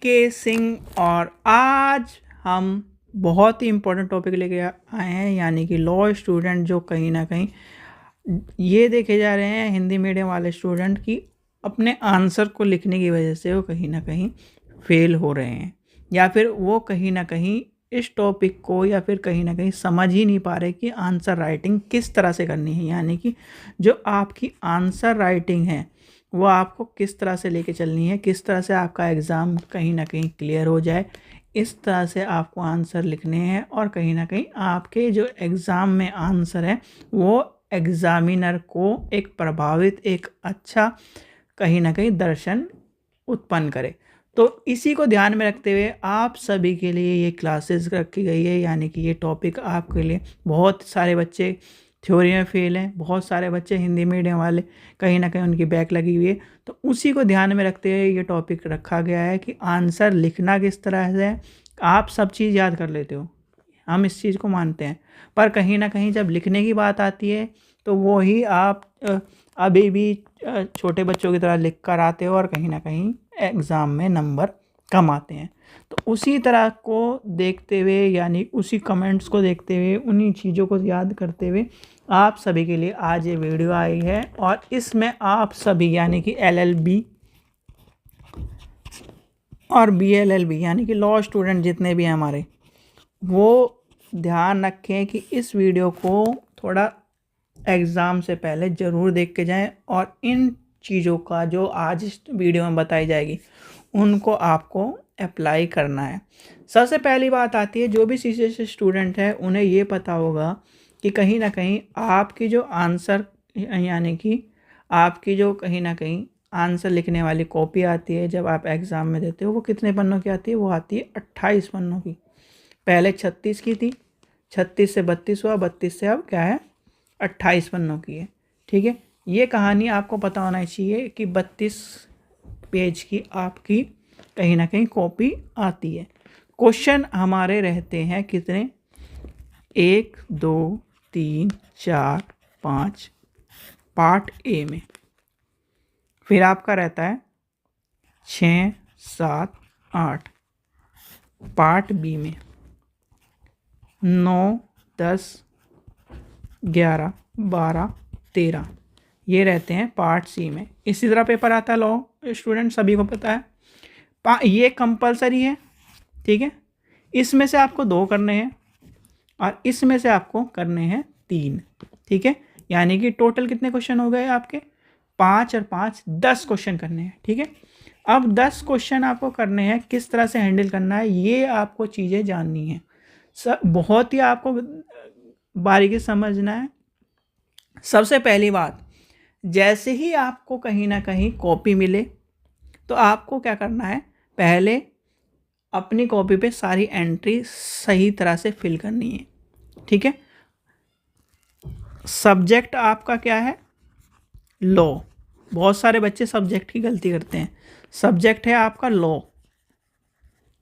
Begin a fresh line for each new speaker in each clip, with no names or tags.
के सिंह और आज हम बहुत ही इम्पोर्टेंट टॉपिक लेके आए हैं, यानी कि लॉ स्टूडेंट जो कहीं ना कहीं ये देखे जा रहे हैं हिंदी मीडियम वाले स्टूडेंट की अपने आंसर को लिखने की वजह से वो कहीं ना कहीं फेल हो रहे हैं, या फिर वो कहीं ना कहीं इस टॉपिक को या फिर कहीं ना कहीं समझ ही नहीं पा रहे कि आंसर राइटिंग किस तरह से करनी है। यानी कि जो आपकी आंसर राइटिंग है वो आपको किस तरह से लेके चलनी है, किस तरह से आपका एग्ज़ाम कहीं ना कहीं क्लियर हो जाए, इस तरह से आपको आंसर लिखने हैं और कहीं ना कहीं आपके जो एग्ज़ाम में आंसर है वो एग्ज़ामिनर को एक प्रभावित, एक अच्छा कहीं ना कहीं दर्शन उत्पन्न करे। तो इसी को ध्यान में रखते हुए आप सभी के लिए ये क्लासेस रखी गई है, यानी कि ये टॉपिक आपके लिए। बहुत सारे बच्चे थ्योरी में फेल हैं, बहुत सारे बच्चे हिंदी मीडियम वाले कहीं ना कहीं उनकी बैक लगी हुई है, तो उसी को ध्यान में रखते हुए ये टॉपिक रखा गया है कि आंसर लिखना किस तरह से है। आप सब चीज़ याद कर लेते हो, हम इस चीज़ को मानते हैं, पर कहीं ना कहीं जब लिखने की बात आती है तो वो ही आप अभी भी छोटे बच्चों की तरह लिख कर आते हो और कहीं ना कहीं एग्ज़ाम में नंबर कम आते हैं। तो उसी तरह को देखते हुए, यानी उसी कमेंट्स को देखते हुए, उन्हीं चीज़ों को याद करते हुए आप सभी के लिए आज ये वीडियो आई है। और इसमें आप सभी यानी कि LLB और BLLB यानी कि लॉ स्टूडेंट जितने भी हैं हमारे, वो ध्यान रखें कि इस वीडियो को थोड़ा एग्ज़ाम से पहले ज़रूर देख के जाएं और इन चीज़ों का जो आज इस वीडियो में बताई जाएगी उनको आपको अप्लाई करना है। सबसे पहली बात आती है, जो भी CCSE स्टूडेंट है उन्हें ये पता होगा कि कहीं ना कहीं आपकी जो आंसर यानी कि आपकी जो कहीं ना कहीं आंसर लिखने वाली कॉपी आती है जब आप एग्ज़ाम में देते हो, वो कितने पन्नों की आती है? वो आती है 28 पन्नों की। पहले 36 की थी, 36 से 32 हुआ, 32 से अब क्या है 28 पन्नों की है। ठीक है, ये कहानी आपको पता होना चाहिए कि 32 पेज की आपकी कहीं ना कहीं कॉपी आती है। क्वेश्चन हमारे रहते हैं कितने? 1 2 3 4 5 पार्ट ए में, फिर आपका रहता है 6 7 8 पार्ट बी में, 9 10 11 12 13 ये रहते हैं पार्ट सी में। इसी तरह पेपर आता है लॉ स्टूडेंट, सभी को पता है। ये कंपलसरी है, ठीक है। इसमें से आपको 2 करने हैं और इसमें से आपको करने हैं 3, ठीक है। यानी कि टोटल कितने क्वेश्चन हो गए आपके? 5 और 5 10 क्वेश्चन करने हैं, ठीक है। अब 10 क्वेश्चन आपको करने हैं, किस तरह से हैंडल करना है ये आपको चीज़ें जाननी है। बहुत ही आपको बारीकी समझना है। सबसे पहली बात, जैसे ही आपको कहीं ना कहीं कॉपी मिले तो आपको क्या करना है, पहले अपनी कॉपी पे सारी एंट्री सही तरह से फिल करनी है, ठीक है। सब्जेक्ट आपका क्या है? लॉ। बहुत सारे बच्चे सब्जेक्ट की गलती करते हैं। सब्जेक्ट है आपका लॉ,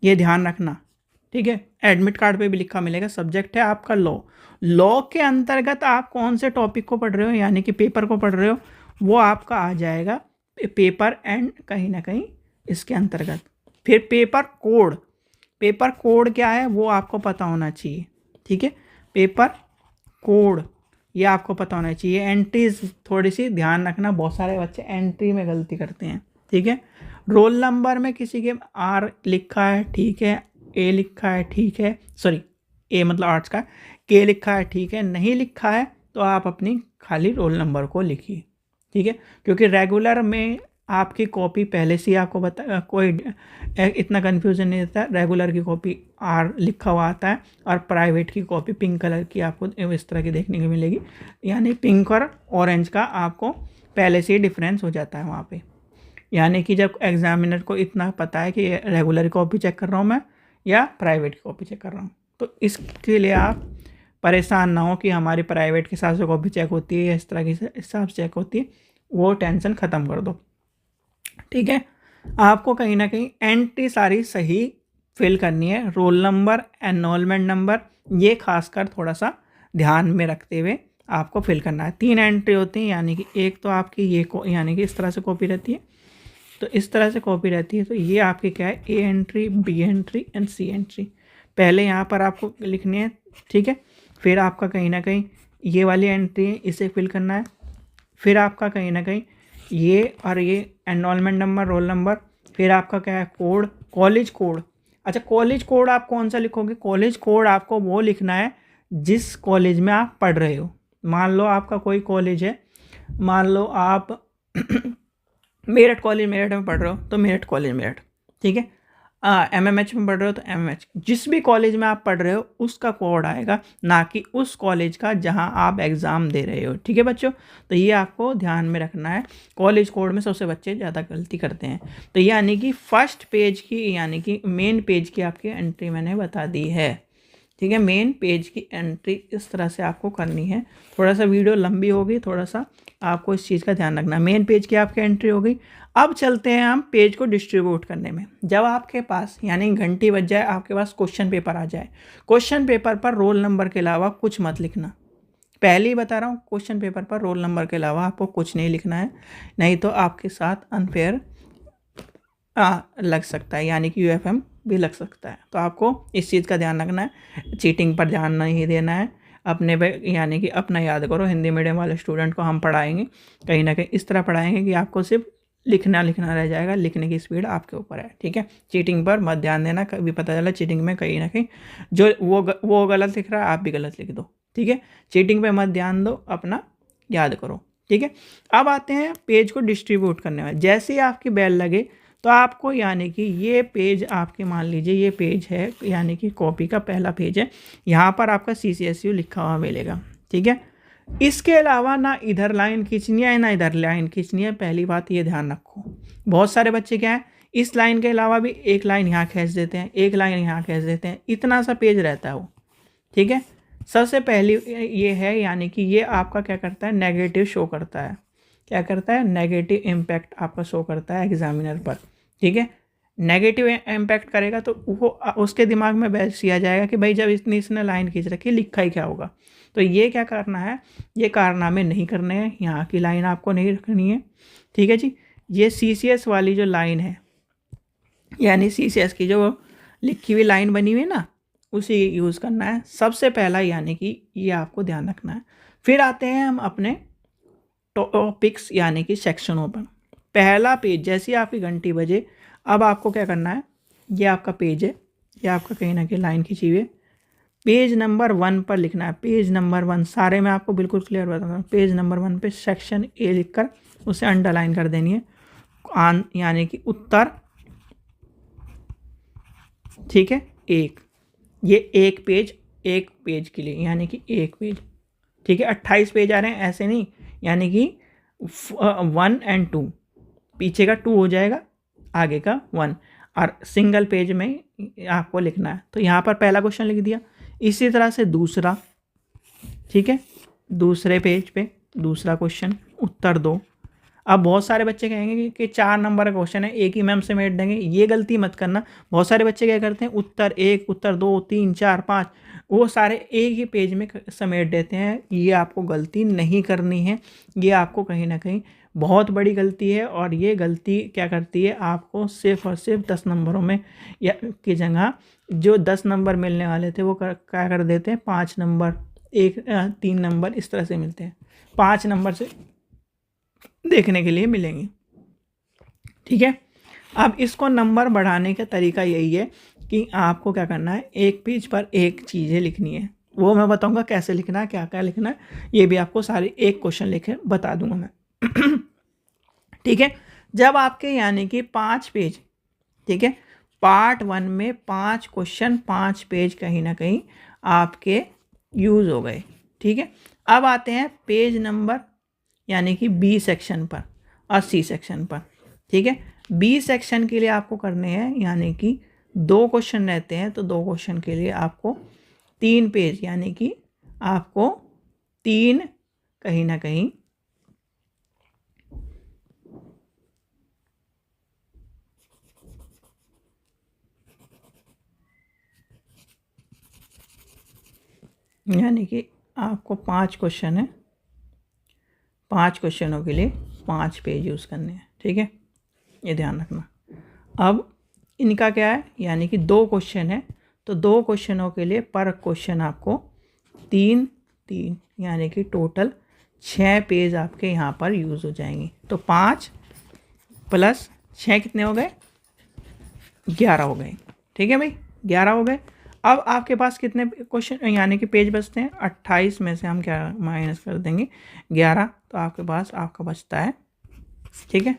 ये ध्यान रखना, ठीक है। एडमिट कार्ड पे भी लिखा मिलेगा, सब्जेक्ट है आपका लॉ। लॉ के अंतर्गत आप कौन से टॉपिक को पढ़ रहे हो, यानी कि पेपर को पढ़ रहे हो, वो आपका आ जाएगा पेपर एंड कहीं ना कहीं इसके अंतर्गत। फिर पेपर कोड, पेपर कोड क्या है वो आपको पता होना चाहिए, ठीक है। पेपर कोड ये आपको पता होना चाहिए। एंट्रीज थोड़ी सी ध्यान रखना, बहुत सारे बच्चे एंट्री में गलती करते हैं, ठीक है। रोल नंबर में किसी के R लिखा है, ठीक है, A लिखा है, ठीक है, सॉरी A मतलब आर्ट्स का, K लिखा है, ठीक है, नहीं लिखा है तो आप अपनी खाली रोल नंबर को लिखिए, ठीक है। क्योंकि रेगुलर में आपकी कॉपी पहले से ही आपको बता, कोई इतना कन्फ्यूजन नहीं रहता। रेगुलर की कॉपी R लिखा हुआ आता है और प्राइवेट की कॉपी पिंक कलर की आपको इस तरह की देखने को मिलेगी, यानी पिंक और ऑरेंज का आपको पहले से ही डिफरेंस हो जाता है वहाँ पे। यानी कि जब एग्जामिनर को इतना पता है कि रेगुलर कॉपी चेक कर रहा हूँ मैं या प्राइवेट की कॉपी चेक कर रहा हूँ, तो इसके लिए आप परेशान ना हो कि हमारी प्राइवेट के हिसाब से कॉपी चेक होती है या इस तरह के हिसाब से चेक होती है, वो टेंशन ख़त्म कर दो, ठीक है। आपको कहीं ना कहीं एंट्री सारी सही फिल करनी है। रोल नंबर, एनरोलमेंट नंबर, ये खासकर थोड़ा सा ध्यान में रखते हुए आपको फिल करना है। 3 एंट्री होती हैं, यानी कि एक तो आपकी ये यानी कि इस तरह से कॉपी रहती है, तो इस तरह से कॉपी रहती है। तो ये आपकी क्या है, A entry, B entry and C entry पहले यहाँ पर आपको लिखनी है, ठीक है। फिर आपका कहीं ना कहीं ये वाली एंट्री है, इसे फिल करना है। फिर आपका कहीं ना कहीं ये और ये एनरोलमेंट नंबर, रोल नंबर, फिर आपका क्या है, कोड, कॉलेज कोड। अच्छा, कॉलेज कोड आप कौन सा लिखोगे? कॉलेज कोड आपको वो लिखना है जिस कॉलेज में आप पढ़ रहे हो। मान लो आपका कोई कॉलेज है, मान लो आप मेरठ कॉलेज, मेरठ में पढ़ रहे हो तो मेरठ कॉलेज मेरठ, ठीक है। MMH में पढ़ रहे हो तो MMH, जिस भी कॉलेज में आप पढ़ रहे हो उसका कोड आएगा, ना कि उस कॉलेज का जहां आप एग्ज़ाम दे रहे हो, ठीक है बच्चों। तो ये आपको ध्यान में रखना है। कॉलेज कोड में सबसे बच्चे ज़्यादा गलती करते हैं। तो यानी कि फर्स्ट पेज की, यानी कि मेन पेज की आपकी एंट्री मैंने बता दी है, ठीक है। मेन पेज की एंट्री इस तरह से आपको करनी है। थोड़ा सा वीडियो लंबी होगी, थोड़ा सा आपको इस चीज़ का ध्यान रखना। मेन पेज की आपकी एंट्री हो गई। अब चलते हैं हम पेज को डिस्ट्रीब्यूट करने में। जब आपके पास यानी घंटी बज जाए, आपके पास क्वेश्चन पेपर आ जाए, क्वेश्चन पेपर पर रोल नंबर के अलावा कुछ मत लिखना। पहले ही बता रहा हूँ, क्वेश्चन पेपर पर रोल नंबर के अलावा आपको कुछ नहीं लिखना है, नहीं तो आपके साथ अनफेयर लग सकता है, यानी कि UFM भी लग सकता है। तो आपको इस चीज़ का ध्यान रखना है, चीटिंग पर ध्यान नहीं देना है अपने पे, यानी कि अपना याद करो। हिंदी मीडियम वाले स्टूडेंट को हम पढ़ाएंगे कहीं ना कहीं इस तरह पढ़ाएंगे कि आपको सिर्फ लिखना रह जाएगा, लिखने की स्पीड आपके ऊपर है, ठीक है। चीटिंग पर मत ध्यान देना, कभी पता चला चीटिंग में कहीं ना कहीं जो वो गलत लिख रहा है, आप भी गलत लिख दो, ठीक है। चीटिंग पे मत ध्यान दो, अपना याद करो, ठीक है। अब आते हैं पेज को डिस्ट्रीब्यूट करने में। जैसे ही आपकी बेल लगे तो आपको, यानी कि ये पेज आपके, मान लीजिए ये पेज है, यानी कि कॉपी का पहला पेज है, यहाँ पर आपका CCSU लिखा हुआ मिलेगा, ठीक है। इसके अलावा ना इधर लाइन खींचनी है ना इधर लाइन खींचनी है, पहली बात ये ध्यान रखो। बहुत सारे बच्चे क्या है, इस लाइन के अलावा भी एक लाइन यहाँ खींच देते हैं, एक लाइन यहाँ खींच देते हैं, इतना सा पेज रहता है वो, ठीक है। सबसे पहली ये है, यानी कि ये आपका क्या करता है, नेगेटिव शो करता है। क्या करता है, नेगेटिव इम्पैक्ट आपका शो करता है एग्जामिनर पर, ठीक है। नेगेटिव इम्पैक्ट करेगा तो वो उसके दिमाग में बैठ किया जाएगा कि भाई जब इसने लाइन खींच रखी है, लिखा ही क्या होगा। तो ये क्या करना है, ये कारनामे नहीं करने हैं, यहाँ की लाइन आपको नहीं रखनी है, ठीक है जी। ये CCS वाली जो लाइन है, यानी CCS की जो लिखी हुई लाइन बनी हुई है ना, उसी यूज़ करना है सबसे पहला, यानी कि ये आपको ध्यान रखना है। फिर आते हैं हम अपने टॉपिक्स, यानी कि सेक्शनों पर। पहला पेज जैसे ही आपकी घंटी बजे, अब आपको क्या करना है, ये आपका पेज है, ये आपका कहीं ना कहीं लाइन खींची हुई है, पेज नंबर 1 पर लिखना है। पेज नंबर 1 सारे मैं आपको बिल्कुल क्लियर बताता हूँ। पेज नंबर 1 पे सेक्शन A लिखकर उसे अंडरलाइन कर देनी है, यानी कि उत्तर, ठीक है। ये एक पेज के लिए, यानी कि एक पेज, ठीक है। 28 पेज आ रहे हैं ऐसे नहीं, यानी कि 1 और 2, पीछे का 2 हो जाएगा, आगे का 1, और सिंगल पेज में आपको लिखना है। तो यहाँ पर पहला क्वेश्चन लिख दिया, इसी तरह से दूसरा, ठीक है, दूसरे पेज पे दूसरा क्वेश्चन, उत्तर 2। अब बहुत सारे बच्चे कहेंगे कि 4 नंबर का क्वेश्चन है, एक ही मैम समेट देंगे, ये गलती मत करना। बहुत सारे बच्चे क्या करते हैं, उत्तर 1, उत्तर 2, 3, 4, 5 वो सारे एक ही पेज में समेट देते हैं। ये आपको गलती नहीं करनी है, ये आपको कहीं ना कहीं बहुत बड़ी गलती है। और ये गलती क्या करती है, आपको सिर्फ और सिर्फ 10 नंबरों में या की जगह जो 10 नंबर मिलने वाले थे वो क्या कर देते हैं, 5 नंबर, 3 नंबर इस तरह से मिलते हैं, 5 नंबर से देखने के लिए मिलेंगे, ठीक है। अब इसको नंबर बढ़ाने का तरीका यही है कि आपको क्या करना है, एक पेज पर एक चीज़ें लिखनी है। वो मैं बताऊंगा कैसे लिखना है, क्या क्या लिखना है, ये भी आपको सारे एक क्वेश्चन लिखे बता दूंगा मैं ठीक है। जब आपके यानी कि 5 पेज, ठीक है, पार्ट 1 में 5 क्वेश्चन 5 पेज कहीं ना कहीं आपके यूज़ हो गए, ठीक है। अब आते हैं पेज नंबर यानी कि B सेक्शन पर और C सेक्शन पर, ठीक है। B सेक्शन के लिए आपको करने हैं, यानी कि 2 क्वेश्चन रहते हैं, तो 2 क्वेश्चन के लिए आपको 3 पेज, यानी कि आपको 3 कहीं ना कहीं यानी कि आपको 5 क्वेश्चन है, 5 क्वेश्चनों के लिए 5 पेज यूज़ करने हैं, ठीक है। ये ध्यान रखना। अब इनका क्या है, यानी कि 2 क्वेश्चन है, तो 2 क्वेश्चनों के लिए पर क्वेश्चन आपको 3 3 यानी कि टोटल 6 पेज आपके यहाँ पर यूज़ हो जाएंगे। तो 5 + 6 कितने हो गए, 11 हो गए। ठीक है भाई, 11 हो गए। अब आपके पास कितने क्वेश्चन यानी कि पेज बचते हैं, 28 में से हम क्या माइनस कर देंगे 11, तो आपके पास आपका बचता है, ठीक है,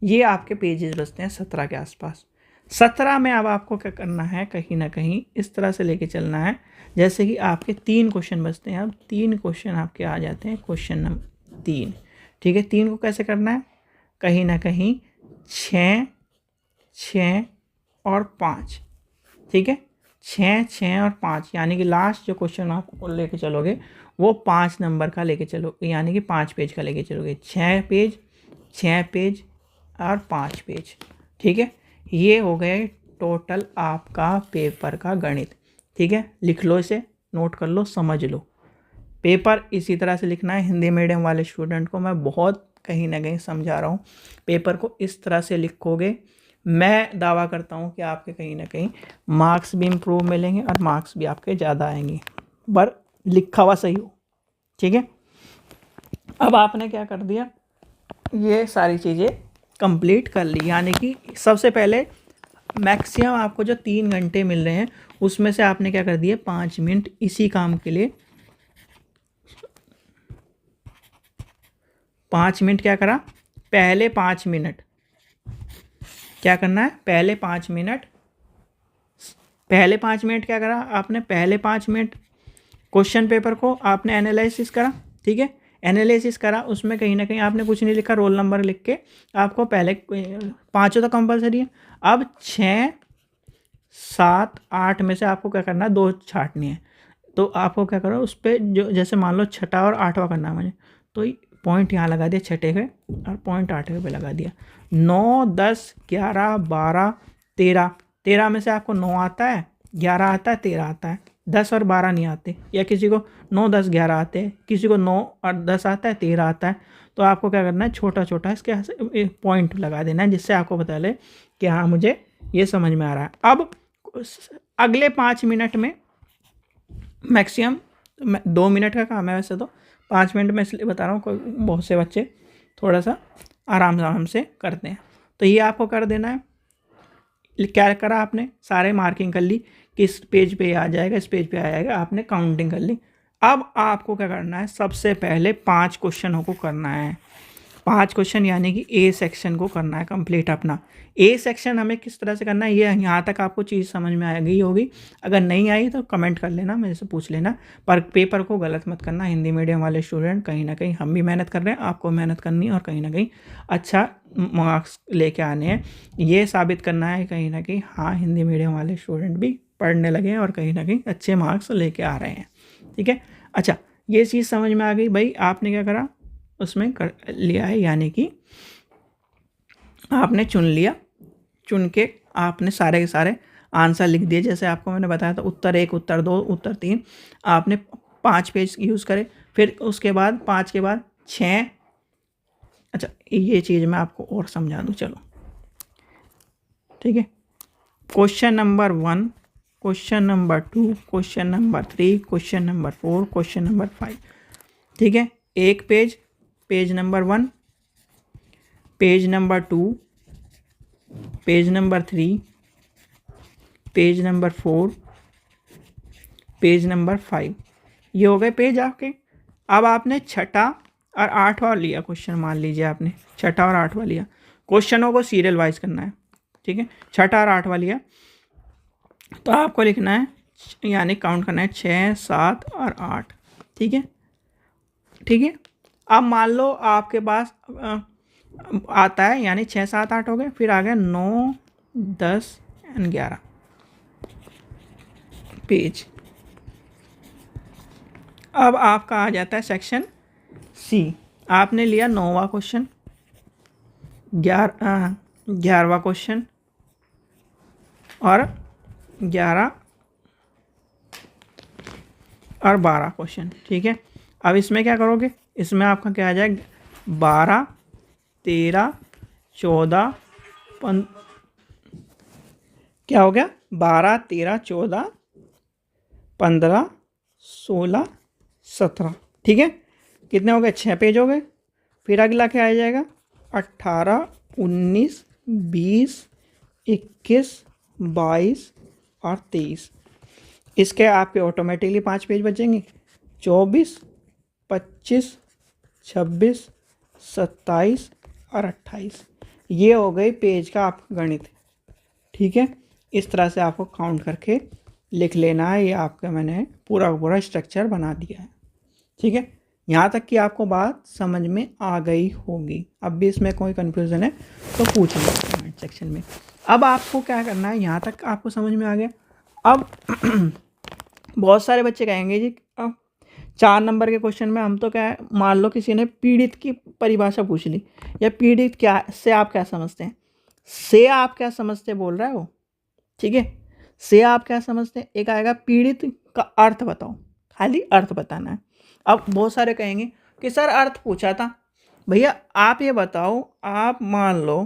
ये आपके पेजेस बचते हैं 17 के आसपास। 17 में अब आपको क्या करना है, कहीं ना कहीं इस तरह से लेके चलना है जैसे कि आपके 3 क्वेश्चन बचते हैं। अब 3 क्वेश्चन आपके आ जाते हैं, क्वेश्चन नंबर 3। ठीक है, 3 को कैसे करना है, कहीं ना कहीं 6 6 और 5, ठीक है, 6 6 और 5 यानी कि लास्ट जो क्वेश्चन आप लेके चलोगे वो 5 नंबर का लेके चलोगे, यानी कि 5 पेज का लेके चलोगे। 6 पेज 6 पेज और 5 पेज। ठीक है, ये हो गए टोटल आपका पेपर का गणित। ठीक है, लिख लो इसे, नोट कर लो, समझ लो। पेपर इसी तरह से लिखना है। हिंदी मीडियम वाले स्टूडेंट को मैं बहुत कहीं ना कहीं समझा रहा हूँ, पेपर को इस तरह से लिखोगे, मैं दावा करता हूँ कि आपके कहीं ना कहीं मार्क्स भी इम्प्रूव मिलेंगे और मार्क्स भी आपके ज़्यादा आएंगे, पर लिखा हुआ सही हो। ठीक है, अब आपने क्या कर दिया, ये सारी चीज़ें कंप्लीट कर ली, यानी कि सबसे पहले मैक्सिमम आपको जो 3 घंटे मिल रहे हैं उसमें से आपने क्या कर दिया, 5 मिनट इसी काम के लिए, 5 मिनट क्या करा, पहले 5 मिनट क्या करना है, पहले 5 मिनट क्या करा आपने, पहले 5 मिनट क्वेश्चन पेपर को आपने एनालिसिस करा। ठीक है, एनालिसिस करा, उसमें कहीं ना कहीं आपने कुछ नहीं लिखा, रोल नंबर लिख के आपको पहले 5 तो कंपलसरी है। अब 6 7 8 में से आपको क्या करना है, 2 छाटनी है, तो आपको क्या करो उस पर, जो जैसे मान लो 6ठा और 8वां करना है मुझे, तो पॉइंट यहाँ लगा दिया 6ठे पे और पॉइंट 8वें पे लगा दिया। 9 10 11 12 13, 13 में से आपको 9 आता है, 11 आता है, 13 आता है, 10 और 12 नहीं आते, या किसी को 9 10 11 आते हैं, किसी को 9 और 10 आता है, 13 आता है। तो आपको क्या करना है, छोटा छोटा इसके पॉइंट लगा देना है, जिससे आपको पता चले कि हाँ मुझे ये समझ में आ रहा है। अब अगले 5 मिनट में मैक्सिमम 2 मिनट का काम है, वैसे तो 5 मिनट में इसलिए बता रहा हूँ, कोई बहुत से बच्चे थोड़ा सा आराम से करते हैं, तो ये आपको कर देना है। क्या करा आपने, सारे मार्किंग कर ली, किस पेज पे आ जाएगा, इस पेज पे आ जाएगा, आपने काउंटिंग कर ली। अब आपको क्या करना है, सबसे पहले 5 क्वेश्चनों को करना है, 5 क्वेश्चन यानी कि ए सेक्शन को करना है कंप्लीट अपना। ए सेक्शन हमें किस तरह से करना है, ये यहाँ तक आपको चीज़ समझ में आ गई होगी, अगर नहीं आई तो कमेंट कर लेना, मेरे से पूछ लेना, पर पेपर को गलत मत करना। हिंदी मीडियम वाले स्टूडेंट, कहीं ना कहीं हम भी मेहनत कर रहे हैं, आपको मेहनत करनी है और कहीं ना कहीं अच्छा मार्क्स लेके आने हैं, ये साबित करना है कहीं ना कहीं हाँ हिंदी मीडियम वाले स्टूडेंट भी पढ़ने लगे हैं और कहीं ना कहीं अच्छे मार्क्स लेके आ रहे हैं। ठीक है, अच्छा ये चीज़ समझ में आ गई भाई, आपने क्या करा उसमें कर लिया है, यानी कि आपने चुन लिया, चुन के आपने सारे के सारे आंसर लिख दिए, जैसे आपको मैंने बताया था, उत्तर 1 उत्तर 2 उत्तर 3, आपने 5 पेज यूज़ करे, फिर उसके बाद 5 के बाद 6। अच्छा ये चीज़ मैं आपको और समझा दूँ, चलो ठीक है, question number 1, question number 2, question number 3, question number 4, question number 5। ठीक है, एक page, page number 1, page number 2, page number 3, page number 4, page number 5, ये हो गए पेज आपके। अब आपने 6ठा और 8वां लिया क्वेश्चन, मान लीजिए आपने 6ठा और 8वां लिया, क्वेश्चनों को सीरियल वाइज करना है। ठीक है, 6ठा और 8वां लिया तो आपको लिखना है, यानी काउंट करना है 6 7 और 8। ठीक है, ठीक है, अब मान लो आपके पास आता है, यानी 6 7 8 हो गए, फिर आ गया 9 10 और 11 पेज। अब आपका आ जाता है सेक्शन सी, आपने लिया 9वां क्वेश्चन, 11वां क्वेश्चन और 11 और 12 क्वेश्चन। ठीक है, अब इसमें क्या करोगे, इसमें आपका क्या आ जाएगा, 12 13 14 क्या हो गया 12, 13, 14, 15, 16, 17। ठीक है, कितने हो गए 6 पेज हो गए। फिर अगला क्या आ जाएगा 18, 19, 20, 21, 22 और 23। इसके आपके ऑटोमेटिकली 5 पेज बचेंगे। 24, 25, 26, 27 और 28। ये हो गई पेज का आपका गणित। ठीक है, इस तरह से आपको काउंट करके लिख लेना है। ये आपका मैंने पूरा का पूरा स्ट्रक्चर बना दिया है। ठीक है, यहाँ तक कि आपको बात समझ में आ गई होगी। अब भी इसमें कोई कन्फ्यूज़न है तो पूछ लो कमेंट सेक्शन में। अब आपको क्या करना है, यहाँ तक आपको समझ में आ गया। अब बहुत सारे बच्चे कहेंगे जी 4 नंबर के क्वेश्चन में हम तो क्या है, मान लो किसी ने पीड़ित की परिभाषा पूछ ली, या पीड़ित क्या से आप क्या समझते हैं, से आप क्या समझते बोल रहा है वो। ठीक है, से आप क्या समझते हैं, एक आएगा पीड़ित का अर्थ बताओ, खाली अर्थ बताना है। अब बहुत सारे कहेंगे कि सर अर्थ पूछा था। भैया आप ये बताओ, आप मान लो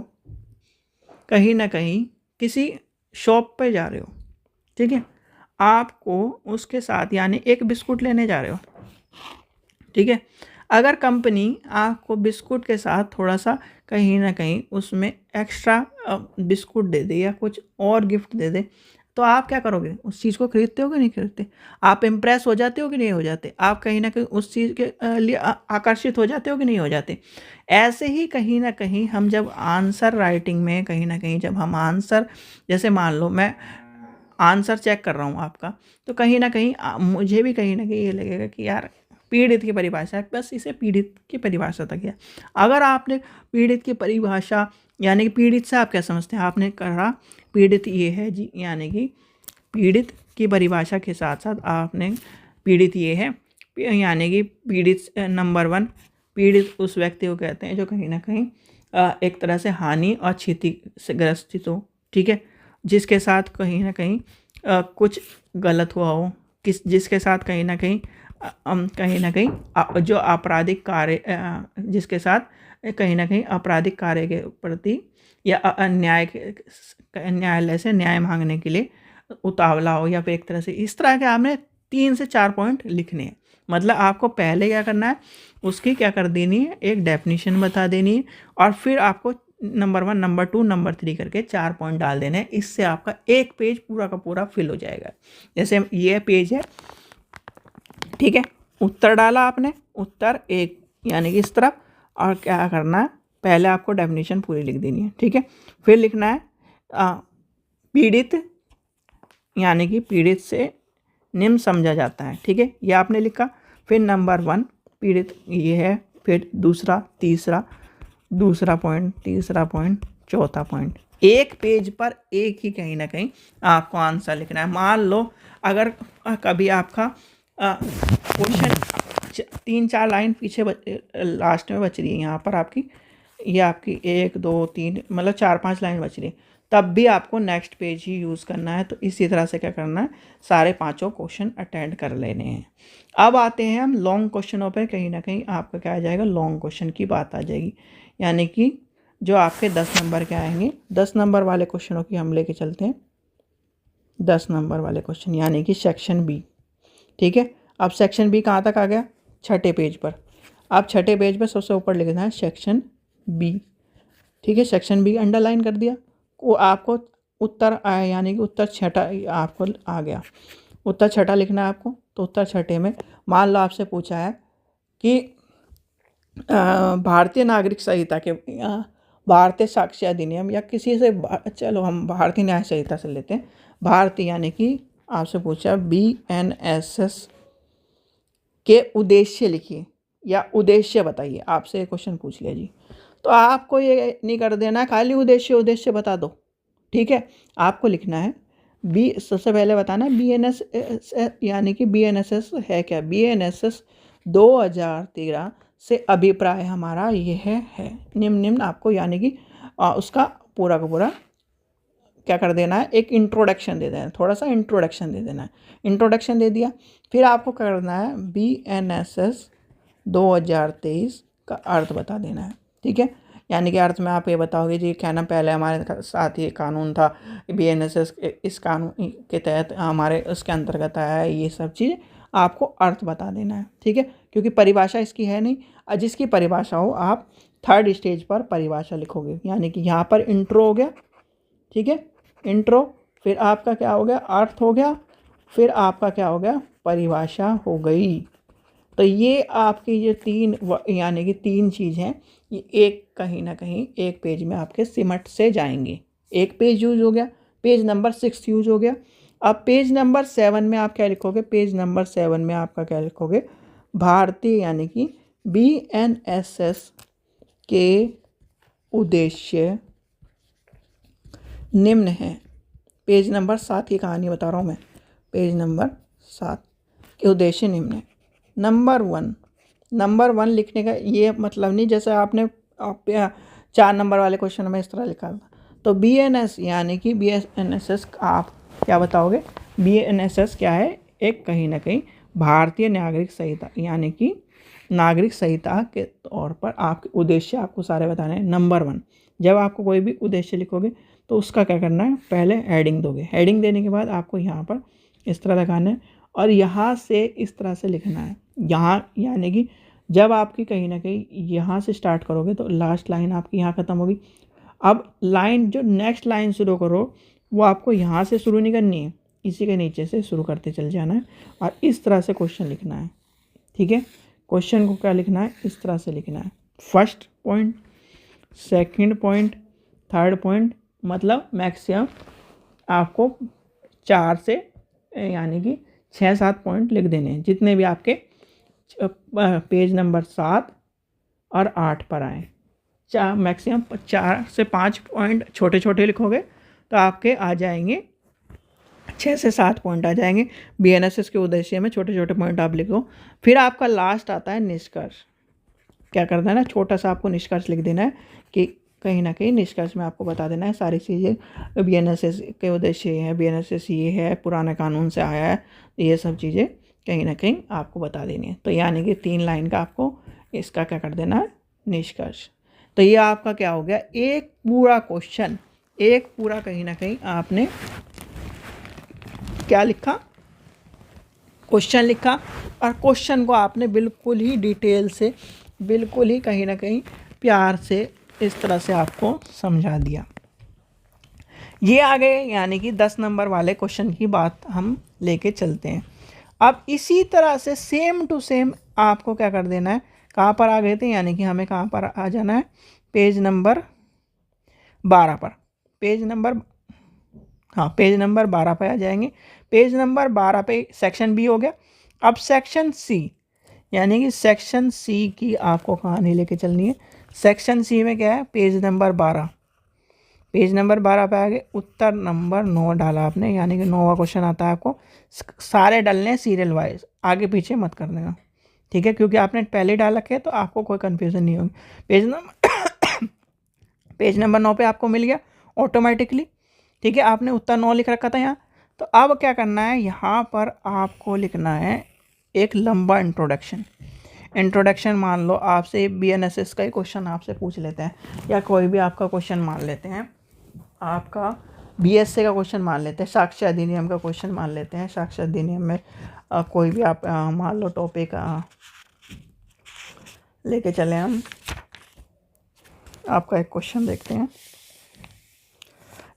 कहीं ना कहीं किसी शॉप पे जा रहे हो, ठीक है, आपको उसके साथ यानी एक बिस्कुट लेने जा रहे हो। ठीक है, अगर कंपनी आपको बिस्कुट के साथ थोड़ा सा कहीं ना कहीं उसमें एक्स्ट्रा बिस्कुट दे दे या कुछ और गिफ्ट दे दे, तो आप क्या करोगे, उस चीज़ को खरीदते हो कि नहीं खरीदते। आप इम्प्रेस हो जाते हो कि नहीं हो जाते, आप कहीं ना कहीं उस चीज़ के लिए आकर्षित हो जाते हो कि नहीं हो जाते। ऐसे ही कहीं ना कहीं हम जब आंसर राइटिंग में कहीं ना कहीं जब हम आंसर, जैसे मान लो मैं आंसर चेक कर रहा हूँ आपका, तो कहीं ना कहीं मुझे भी कहीं ना कहीं ये लगेगा कि यार पीड़ित की परिभाषा है, बस इसे पीड़ित की परिभाषा तक है। अगर आपने पीड़ित की परिभाषा यानी कि पीड़ित से आप क्या समझते हैं, आपने कहा पीड़ित ये है जी, यानी कि पीड़ित की परिभाषा के साथ साथ आपने पीड़ित ये है, यानी कि पीड़ित नंबर 1, पीड़ित उस व्यक्ति को कहते हैं जो कहीं ना कहीं एक तरह से हानि और क्षति से ग्रसित हो। ठीक है, जिसके साथ कहीं ना कहीं कुछ गलत हुआ हो, जिसके साथ कहीं ना कहीं जो आपराधिक कार्य, जिसके साथ कहीं ना कहीं आपराधिक कार्य के प्रति या न्यायालय से न्याय मांगने के लिए उतावला हो, या फिर एक तरह से इस तरह के आपने 3 से 4 पॉइंट लिखने हैं। मतलब आपको पहले क्या करना है, उसकी क्या कर देनी है, एक डेफिनेशन बता देनी है, और फिर आपको नंबर 1, नंबर 2, नंबर 3 करके 4 पॉइंट डाल देने हैं। इससे आपका एक पेज पूरा का पूरा फिल हो जाएगा। जैसे ये पेज है, ठीक है, उत्तर डाला आपने, उत्तर 1 यानी कि इस तरफ, और क्या करना है, पहले आपको डेफिनेशन पूरी लिख देनी है। ठीक है, फिर लिखना है पीड़ित, यानी कि पीड़ित से निम्न समझा जाता है। ठीक है, ये आपने लिखा। फिर नंबर 1 पीड़ित ये है, फिर दूसरा, तीसरा, दूसरा पॉइंट, तीसरा पॉइंट, चौथा पॉइंट। एक पेज पर एक ही कहीं ना कहीं आपको आंसर लिखना है। मान लो अगर कभी आपका क्वेश्चन 3-4 लाइन पीछे लास्ट में बच रही है, यहाँ पर आपकी ये आपकी 1, 2, 3 मतलब 4-5 लाइन बच रही है, तब भी आपको नेक्स्ट पेज ही यूज़ करना है। तो इसी तरह से क्या करना है, सारे 5 क्वेश्चन अटेंड कर लेने हैं। अब आते हैं हम लॉन्ग क्वेश्चनों पर। कहीं ना कहीं आपका क्या आ जाएगा, लॉन्ग क्वेश्चन की बात आ जाएगी, यानी कि जो आपके 10 नंबर के आएंगे। 10 नंबर वाले क्वेश्चनों की हम लेके चलते हैं। 10 नंबर वाले क्वेश्चन यानी कि सेक्शन बी। ठीक है, अब सेक्शन बी कहाँ तक आ गया, 6ठे पेज पर। आप 6ठे पेज पर सबसे ऊपर लिखना है सेक्शन बी। ठीक है, सेक्शन बी अंडरलाइन कर दिया। वो आपको उत्तर आया, यानी कि उत्तर 6ठा आपको आ गया। उत्तर 6ठा लिखना है आपको। तो उत्तर 6ठे में मान लो आपसे पूछा है कि भारतीय नागरिक संहिता के भारतीय साक्ष्य अधिनियम या किसी से, चलो हम भारतीय न्याय संहिता से लेते हैं। भारतीय यानी कि आपसे पूछा BNSS के उद्देश्य लिखिए या उद्देश्य बताइए, आपसे क्वेश्चन पूछ लिया जी। तो आपको ये नहीं कर देना खाली उद्देश्य बता दो। ठीक है, आपको लिखना है सबसे पहले बताना है BNSS, यानी कि BNSS है क्या। BNSS 2013 से अभिप्राय हमारा ये है निम्न आपको, यानी कि उसका पूरा का पूरा क्या कर देना है, एक इंट्रोडक्शन दे देना है, थोड़ा सा इंट्रोडक्शन दे देना है। इंट्रोडक्शन दे दिया, फिर आपको क्या करना है, BNSS 2023 का अर्थ बता देना है। ठीक है, यानी कि अर्थ में आप ये बताओगे जी क्या ना, पहले हमारे साथ ये कानून था BNSS, इस कानून के तहत हमारे उसके अंतर्गत आया है, ये सब चीज़ आपको अर्थ बता देना है। ठीक है, क्योंकि परिभाषा इसकी है नहीं, और जिसकी परिभाषा हो आप थर्ड स्टेज पर परिभाषा लिखोगे। यानी कि यहाँ पर इंट्रो हो गया, ठीक है, इंट्रो, फिर आपका क्या हो गया, अर्थ हो गया, फिर आपका क्या हो गया, परिभाषा हो गई। तो ये आपकी ये तीन यानी कि तीन चीज़ हैं, ये एक कहीं ना कहीं एक पेज में आपके सिमट से जाएंगे। एक पेज यूज हो गया, पेज नंबर 6 यूज हो गया। अब पेज नंबर 7 में आप क्या लिखोगे, पेज नंबर 7 में आपका क्या लिखोगे, भारतीय यानी कि BNSS के उद्देश्य निम्न है। पेज नंबर 7 की कहानी बता रहा हूँ मैं, पेज नंबर 7 के उद्देश्य निम्न है। नंबर वन लिखने का ये मतलब नहीं जैसे आपने 4 नंबर वाले क्वेश्चन में इस तरह लिखा था। तो BNS यानी कि BNSS आप क्या बताओगे, BNSS क्या है, एक कहीं ना कहीं भारतीय नागरिक संहिता, यानी कि नागरिक संहिता के तौर पर आपके उद्देश्य आपको सारे बताने हैं। नंबर 1, जब आपको कोई भी उद्देश्य लिखोगे तो उसका क्या करना है, पहले हेडिंग दोगे, हेडिंग देने के बाद आपको यहाँ पर इस तरह लगाना है और यहाँ से इस तरह से लिखना है। यहाँ यानी कि जब आपकी कहीं ना कहीं यहाँ से स्टार्ट करोगे तो लास्ट लाइन आपकी यहाँ ख़त्म होगी। अब लाइन जो नेक्स्ट लाइन शुरू करो वो आपको यहाँ से शुरू नहीं करनी है, इसी के नीचे से शुरू करते चल जाना है और इस तरह से क्वेश्चन लिखना है। ठीक है, क्वेश्चन को क्या लिखना है, इस तरह से लिखना है। First point, second point, third point, मतलब मैक्सिमम आपको 4 से यानी कि 6-7 पॉइंट लिख देने हैं, जितने भी आपके पेज नंबर 7 और 8 पर आए। मैक्सिमम 4 से 5 पॉइंट छोटे छोटे लिखोगे तो आपके आ जाएंगे 6 से 7 पॉइंट आ जाएंगे। BNSS के उद्देश्य में छोटे छोटे पॉइंट आप लिखो। फिर आपका लास्ट आता है निष्कर्ष। क्या करना है ना, छोटा सा आपको निष्कर्ष लिख देना है कि कहीं ना कहीं निष्कर्ष में आपको बता देना है सारी चीज़ें, BNSS के उद्देश्य ये है, BNSS ये है, पुराने कानून से आया है, ये सब चीज़ें कहीं ना कहीं आपको बता देनी है। तो यानी कि 3 लाइन का आपको इसका क्या कर देना है, निष्कर्ष। तो ये आपका क्या हो गया, एक पूरा क्वेश्चन, एक पूरा कहीं ना कहीं आपने क्या लिखा, क्वेश्चन लिखा और क्वेश्चन को आपने बिल्कुल ही डिटेल से, बिल्कुल ही कहीं ना कहीं प्यार से इस तरह से आपको समझा दिया। ये आ गए यानी कि 10 नंबर वाले क्वेश्चन की बात हम लेके चलते हैं। अब इसी तरह से सेम टू सेम आपको क्या कर देना है, कहाँ पर आ गए थे, यानी कि हमें कहाँ पर आ जाना है, पेज नंबर 12 पर, पेज नंबर 12 पे आ जाएंगे। पेज नंबर 12 पे सेक्शन B हो गया। अब सेक्शन C, यानी कि सेक्शन C की आपको कहानी लेके चलनी है। सेक्शन C में क्या है, पेज नंबर 12, पेज नंबर 12 पे आ गए। उत्तर नंबर 9 डाला आपने, यानी कि 9वां क्वेश्चन आता है आपको। सारे डालने सीरियल वाइज, आगे पीछे मत कर देना, ठीक है, क्योंकि आपने पहले डाल रखे तो आपको कोई कन्फ्यूज़न नहीं होगी। पेज नंबर 9 पे आपको मिल गया ऑटोमेटिकली, ठीक है। आपने उत्तर 9 लिख रखा था यहाँ, तो अब क्या करना है, यहाँ पर आपको लिखना है एक लंबा इंट्रोडक्शन। मान लो आपसे BNSS का ही क्वेश्चन आपसे पूछ लेते हैं, या कोई भी आपका क्वेश्चन मान लेते हैं, आपका BSA का क्वेश्चन मान लेते हैं, साक्ष्य अधिनियम का क्वेश्चन मान लेते हैं। साक्ष्य अधिनियम में कोई भी आप मान लो टॉपिक लेके चले, हम आपका एक क्वेश्चन देखते हैं।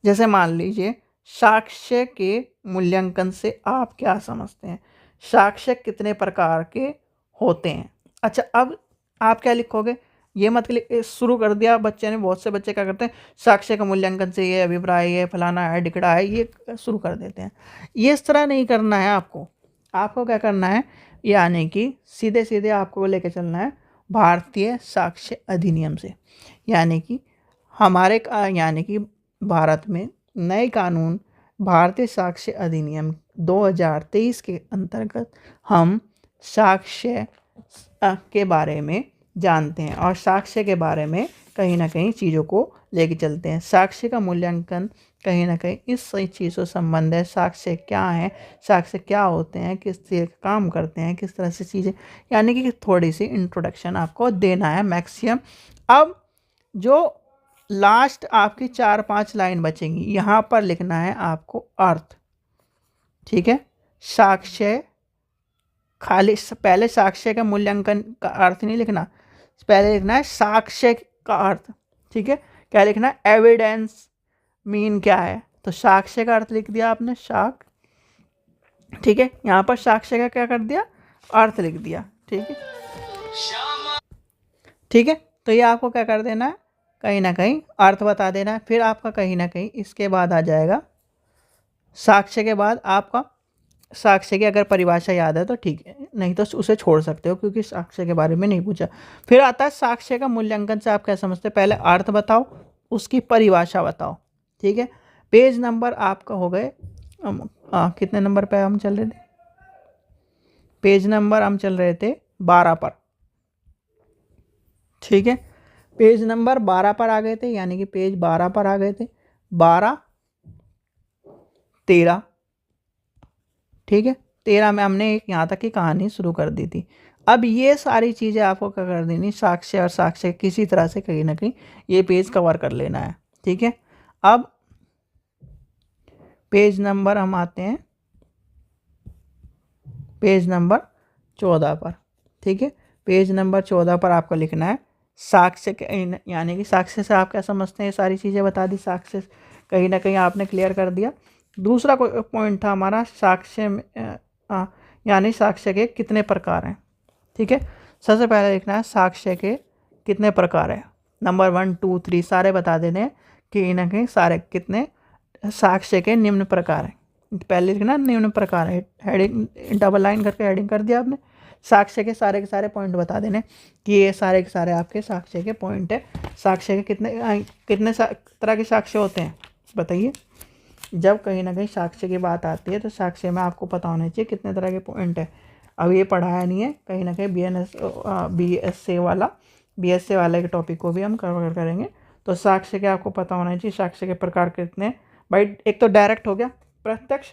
जैसे मान लीजिए साक्ष्य के मूल्यांकन से आप क्या समझते हैं, साक्ष्य कितने प्रकार के होते हैं। अच्छा, अब आप क्या लिखोगे, ये मत शुरू कर दिया बच्चे ने, बहुत से बच्चे क्या करते हैं, साक्ष्य का मूल्यांकन से ये अभिप्राय है, फलाना है, ढिकड़ा है, ये शुरू कर देते हैं। ये इस तरह नहीं करना है आपको क्या करना है, यानी कि सीधे सीधे आपको लेके चलना है भारतीय साक्ष्य अधिनियम से। यानी कि हमारे यानी कि भारत में नए कानून भारतीय साक्ष्य अधिनियम 2023 के अंतर्गत हम साक्ष्य के बारे में जानते हैं और साक्ष्य के बारे में कहीं ना कहीं चीज़ों को लेके चलते हैं। साक्ष्य का मूल्यांकन कहीं ना कहीं इस सही चीज़ से संबंध है, साक्ष्य क्या है, साक्ष्य क्या होते हैं, किस तरह काम करते हैं, किस तरह से चीज़ें, यानी कि थोड़ी सी इंट्रोडक्शन आपको देना है मैक्सिमम। अब जो लास्ट आपकी 4-5 लाइन बचेंगी, यहाँ पर लिखना है आपको अर्थ। ठीक है, साक्ष्य, खाली पहले साक्ष्य का मूल्यांकन का अर्थ नहीं लिखना, पहले लिखना है साक्ष्य का अर्थ। ठीक है, क्या लिखना है, एविडेंस मीन क्या है, तो साक्ष्य का अर्थ लिख दिया आपने, साक। ठीक है, यहाँ पर साक्ष्य का क्या कर दिया, अर्थ लिख दिया। ठीक है, ठीक है, तो ये आपको क्या कर देना है, कहीं ना कहीं अर्थ बता देना है। फिर आपका कहीं ना कहीं इसके बाद आ जाएगा साक्ष्य के बाद आपका, साक्ष्य की अगर परिभाषा याद है तो ठीक है, नहीं तो उसे छोड़ सकते हो क्योंकि साक्ष्य के बारे में नहीं पूछा। फिर आता है साक्ष्य का मूल्यांकन से आप क्या समझते हैं, पहले अर्थ बताओ, उसकी परिभाषा बताओ। ठीक है, पेज नंबर आपका हो गए, कितने नंबर पे हम चल रहे थे, पेज नंबर हम चल रहे थे 12 पर। ठीक है, पेज नंबर 12 पर आ गए थे, यानी कि पेज 12 पर आ गए थे, 12, 13। ठीक है, 13 में हमने एक यहाँ तक की कहानी शुरू कर दी थी। अब ये सारी चीज़ें आपको क्या कर देनी, साक्ष्य और साक्ष्य किसी तरह से कहीं ना कहीं ये पेज कवर कर लेना है। ठीक है, अब पेज नंबर हम आते हैं पेज नंबर 14 पर। ठीक है, पेज नंबर 14 पर आपको लिखना है साक्ष्य के, यानी कि साक्ष्य से आप क्या समझते हैं, ये सारी चीज़ें बता दी, साक्ष्य कहीं ना कहीं आपने क्लियर कर दिया। दूसरा पॉइंट था हमारा साक्ष्य में, यानी साक्ष्य के कितने प्रकार हैं। ठीक है, सबसे पहले लिखना है साक्ष्य के कितने प्रकार हैं, नंबर 1 2 3 सारे बता देने हैं कि ना कहीं सारे कितने साक्ष्य के निम्न प्रकार हैं। पहले लिखना निम्न प्रकार है, हेडिंग डबल लाइन करके हेडिंग कर दिया आपने, साक्ष्य के सारे पॉइंट बता देने कि ये सारे के सारे आपके साक्ष्य के पॉइंट है। साक्ष्य के कितने तरह के साक्ष्य होते हैं बताइए। जब कहीं ना कहीं साक्ष्य की बात आती है तो साक्ष्य में आपको पता होना चाहिए कितने तरह के पॉइंट है। अब ये पढ़ाया नहीं है, कहीं ना कहीं BSc वाले के टॉपिक को भी हम कवर करेंगे। तो साक्ष्य के आपको पता होना चाहिए, साक्ष्य के प्रकार कितने, भाई एक तो डायरेक्ट हो गया, प्रत्यक्ष,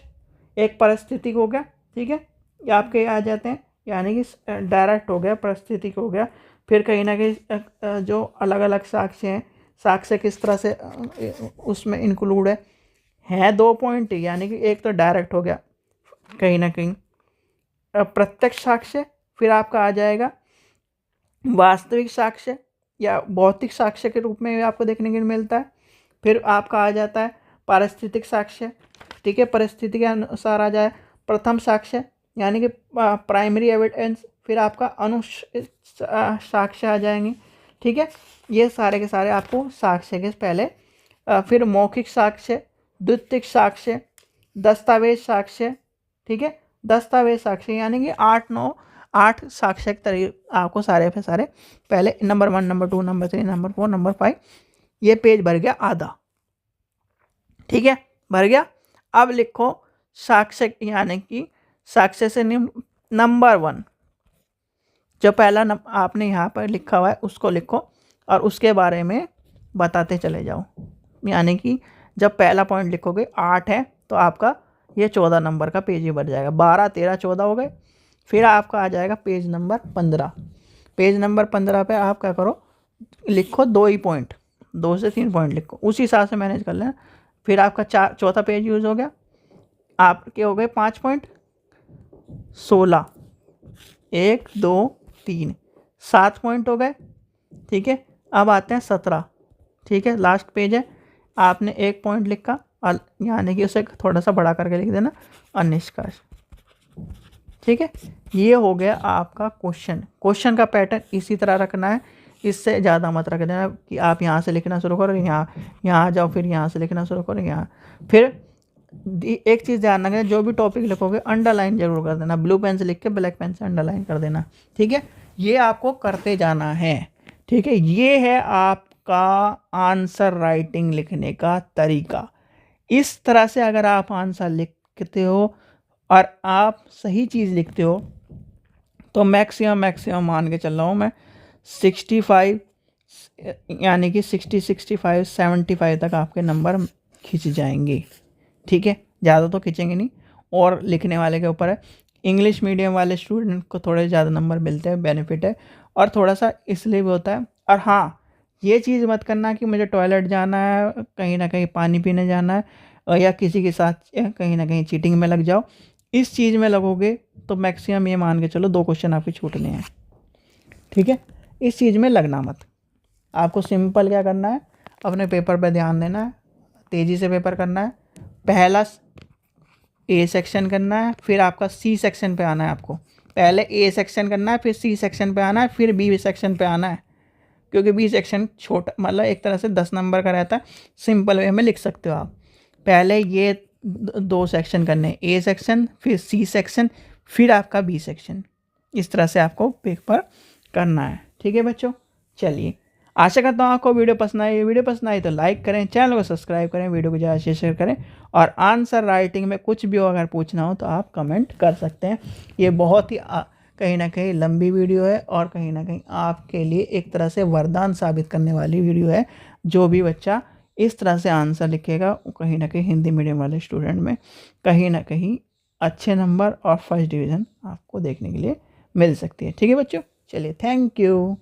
एक परिस्थितिक हो गया। ठीक है, ये आपके आ जाते हैं, यानी कि डायरेक्ट हो गया, परिस्थितिक हो गया। फिर कहीं ना कहीं जो अलग अलग साक्ष्य हैं, साक्ष्य किस तरह से उसमें इंक्लूड है 2 पॉइंट, यानी कि एक तो डायरेक्ट हो गया कहीं ना कहीं प्रत्यक्ष साक्ष्य, फिर आपका आ जाएगा वास्तविक साक्ष्य या भौतिक साक्ष्य के रूप में आपको देखने को मिलता है। फिर आपका आ जाता है पारिस्थितिक साक्ष्य। ठीक है, परिस्थिति के अनुसार आ जाए प्रथम साक्ष्य, यानी कि प्राइमरी एविडेंस। फिर आपका साक्ष्य आ जाएंगे। ठीक है, ये सारे के सारे आपको साक्ष्य के पहले, फिर मौखिक साक्ष्य, द्वितीयक साक्ष्य, दस्तावेज साक्ष्य। ठीक है, दस्तावेज साक्ष्य यानी कि 8 साक्ष्य तरीके आपको सारे पे सारे पहले number 1 number 2 number 3 number 4 number 5, ये पेज भर गया आधा। ठीक है, भर गया। अब लिखो साक्ष्य, यानी कि साक्ष्य से नंबर 1, जो पहला आपने यहाँ पर लिखा हुआ है उसको लिखो और उसके बारे में बताते चले जाओ। यानी कि जब पहला पॉइंट लिखोगे 8 है तो आपका ये 14 नंबर का पेज ही भर जाएगा, 12 13 14 हो गए। फिर आपका आ जाएगा पेज नंबर 15। पेज नंबर 15 पे आप क्या करो, लिखो 2 ही पॉइंट, 2 से 3 पॉइंट लिखो, उसी हिसाब से मैनेज कर लेना। फिर आपका चौथा पेज यूज़ हो गया, आपके हो गए 5 पॉइंट, 16, 1 2 3 7 पॉइंट हो गए। ठीक है, अब आते हैं 17। ठीक है, लास्ट पेज है, आपने 1 पॉइंट लिखा, यानी कि उसे थोड़ा सा बड़ा करके लिख देना अनिष्कर्ष। ठीक है, ये हो गया आपका क्वेश्चन का पैटर्न इसी तरह रखना है, इससे ज़्यादा मत रख देना कि आप यहाँ से लिखना शुरू करो, यहाँ आ जाओ, फिर यहाँ से लिखना शुरू करो यहाँ। फिर एक चीज़ ध्यान रखना, जो भी टॉपिक लिखोगे अंडरलाइन जरूर कर देना, ब्लू पेन से लिख के ब्लैक पेन से अंडरलाइन कर देना। ठीक है, ये आपको करते जाना है। ठीक है, ये है आपका आंसर राइटिंग लिखने का तरीका। इस तरह से अगर आप आंसर लिखते हो और आप सही चीज़ लिखते हो तो मैक्सिमम मान के चल रहा हूँ मैं 65, यानी कि 60 65 75 तक आपके नंबर खिंच जाएंगे। ठीक है, ज़्यादा तो खींचेंगे नहीं, और लिखने वाले के ऊपर है। इंग्लिश मीडियम वाले स्टूडेंट को थोड़े ज़्यादा नंबर मिलते हैं, बेनिफिट है, और थोड़ा सा इसलिए भी होता है। और हाँ, ये चीज़ मत करना कि मुझे टॉयलेट जाना है, कहीं ना कहीं पानी पीने जाना है, या किसी के साथ कहीं ना कहीं चीटिंग में लग जाओ। इस चीज़ में लगोगे तो मैक्सिमम ये मान के चलो 2 क्वेश्चन आपके छूटने हैं। ठीक है, इस चीज़ में लगना मत। आपको सिंपल क्या करना है, अपने पेपर पे ध्यान देना है, तेज़ी से पेपर करना है। पहला ए सेक्शन करना है, फिर आपका सी सेक्शन पे आना है। आपको पहले ए सेक्शन करना है, फिर सी सेक्शन पे आना है, फिर बी सेक्शन पे आना है, क्योंकि बी सेक्शन छोटा मतलब एक तरह से 10 नंबर का रहता है। सिंपल वे में लिख सकते हो आप। पहले ये 2 सेक्शन करने, ए सेक्शन फिर सी सेक्शन फिर आपका बी सेक्शन, इस तरह से आपको पेपर करना है। ठीक है बच्चों, चलिए आशा करता हूँ आपको वीडियो पसंद आई। वीडियो पसंद आई तो लाइक करें, चैनल को सब्सक्राइब करें, वीडियो को ज़्यादा शेयर करें, और आंसर राइटिंग में कुछ भी अगर पूछना हो तो आप कमेंट कर सकते हैं। ये बहुत ही कहीं ना कहीं लंबी वीडियो है और कहीं ना कहीं आपके लिए एक तरह से वरदान साबित करने वाली वीडियो है। जो भी बच्चा इस तरह से आंसर लिखेगा वो कहीं ना कहीं हिंदी मीडियम वाले स्टूडेंट में कहीं ना कहीं अच्छे नंबर और फर्स्ट डिवीज़न आपको देखने के लिए मिल सकती है। ठीक है बच्चों, चलिए थैंक यू।